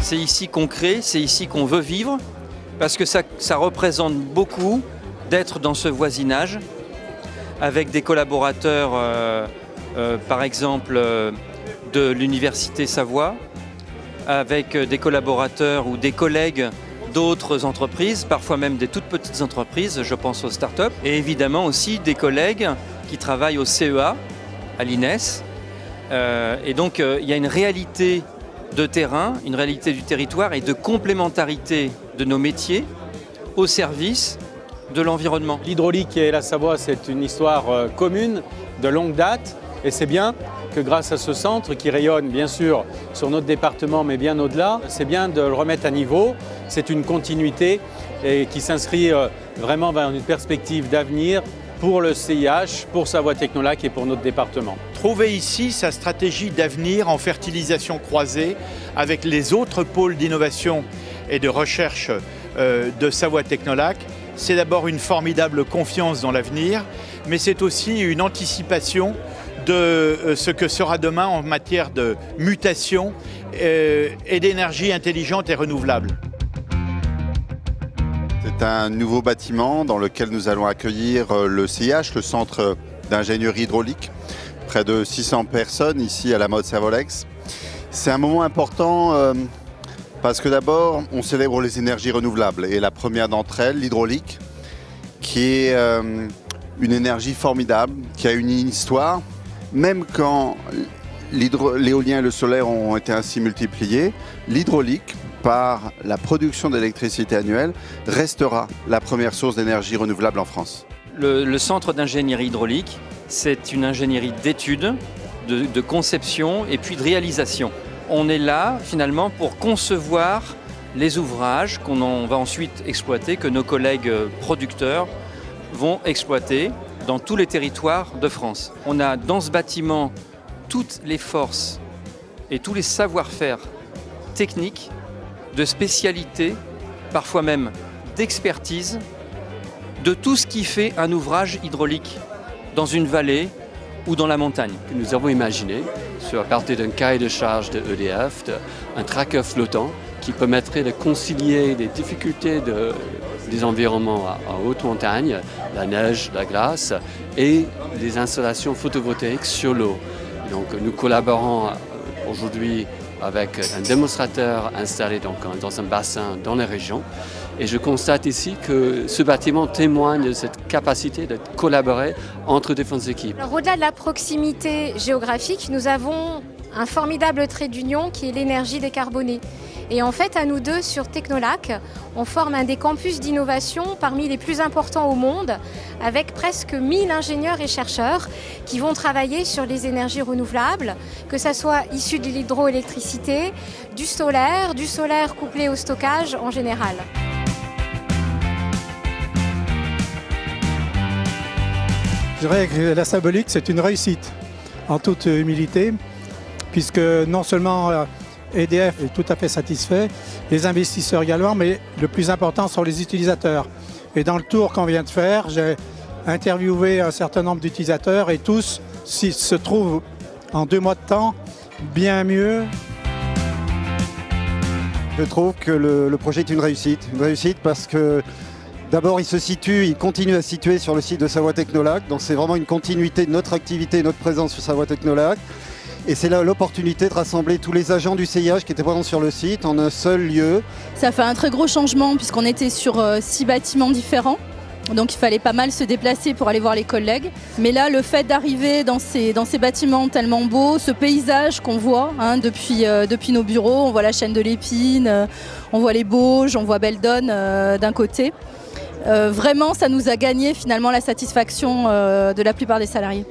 C'est ici qu'on crée, c'est ici qu'on veut vivre, parce que ça représente beaucoup d'être dans ce voisinage, avec des collaborateurs, par exemple, de l'Université Savoie, avec des collaborateurs ou des collègues d'autres entreprises, parfois même des toutes petites entreprises, je pense aux startups, et évidemment aussi des collègues qui travaillent au CEA, à l'INES. Et donc il y a une réalité de terrain, une réalité du territoire et de complémentarité de nos métiers au service de l'environnement. L'hydraulique et la Savoie, c'est une histoire commune, de longue date, et c'est bien que grâce à ce centre qui rayonne bien sûr sur notre département mais bien au-delà, c'est bien de le remettre à niveau. C'est une continuité et qui s'inscrit vraiment vers une perspective d'avenir pour le CIH, pour Savoie Technolac et pour notre département. Trouver ici sa stratégie d'avenir en fertilisation croisée avec les autres pôles d'innovation et de recherche de Savoie Technolac, c'est d'abord une formidable confiance dans l'avenir, mais c'est aussi une anticipation de ce que sera demain en matière de mutation et d'énergie intelligente et renouvelable. C'est un nouveau bâtiment dans lequel nous allons accueillir le CIH, le Centre d'ingénierie hydraulique. Près de 600 personnes ici à la Mode Servolex. C'est un moment important parce que d'abord, on célèbre les énergies renouvelables et la première d'entre elles, l'hydraulique, qui est une énergie formidable, qui a une histoire. Même quand l'éolien et le solaire ont été ainsi multipliés, l'hydraulique, par la production d'électricité annuelle, restera la première source d'énergie renouvelable en France. Le centre d'ingénierie hydraulique, c'est une ingénierie d'études, de conception et puis de réalisation. On est là finalement pour concevoir les ouvrages qu'on va ensuite exploiter, que nos collègues producteurs vont exploiter dans tous les territoires de France. On a dans ce bâtiment toutes les forces et tous les savoir-faire techniques, de spécialité, parfois même d'expertise, de tout ce qui fait un ouvrage hydraulique dans une vallée ou dans la montagne. Nous avons imaginé, à partir d'un cahier de charge de EDF, un tracker flottant qui permettrait de concilier les difficultés des environnements à haute montagne, la neige, la glace, et les installations photovoltaïques sur l'eau. Donc nous collaborons aujourd'hui avec un démonstrateur installé dans un bassin dans la région. Et je constate ici que ce bâtiment témoigne de cette capacité de collaborer entre différentes équipes. Au-delà de la proximité géographique, nous avons un formidable trait d'union qui est l'énergie décarbonée. Et en fait, à nous deux, sur Technolac, on forme un des campus d'innovation parmi les plus importants au monde, avec presque 1000 ingénieurs et chercheurs qui vont travailler sur les énergies renouvelables, que ce soit issu de l'hydroélectricité, du solaire couplé au stockage en général. Je dirais que la symbolique, c'est une réussite, en toute humilité, puisque non seulement EDF est tout à fait satisfait, les investisseurs également, mais le plus important sont les utilisateurs. Et dans le tour qu'on vient de faire, j'ai interviewé un certain nombre d'utilisateurs et tous se trouvent en 2 mois de temps bien mieux. Je trouve que le projet est une réussite parce que d'abord il continue à se situer sur le site de Savoie Technolac, donc c'est vraiment une continuité de notre activité, notre présence sur Savoie Technolac. Et c'est là l'opportunité de rassembler tous les agents du CIH qui étaient présents sur le site en un seul lieu. Ça fait un très gros changement puisqu'on était sur 6 bâtiments différents. Donc il fallait pas mal se déplacer pour aller voir les collègues. Mais là, le fait d'arriver dans ces bâtiments tellement beaux, ce paysage qu'on voit depuis nos bureaux, on voit la chaîne de l'Épine, on voit les Bauges, on voit Beldon d'un côté. Vraiment, ça nous a gagné finalement la satisfaction de la plupart des salariés.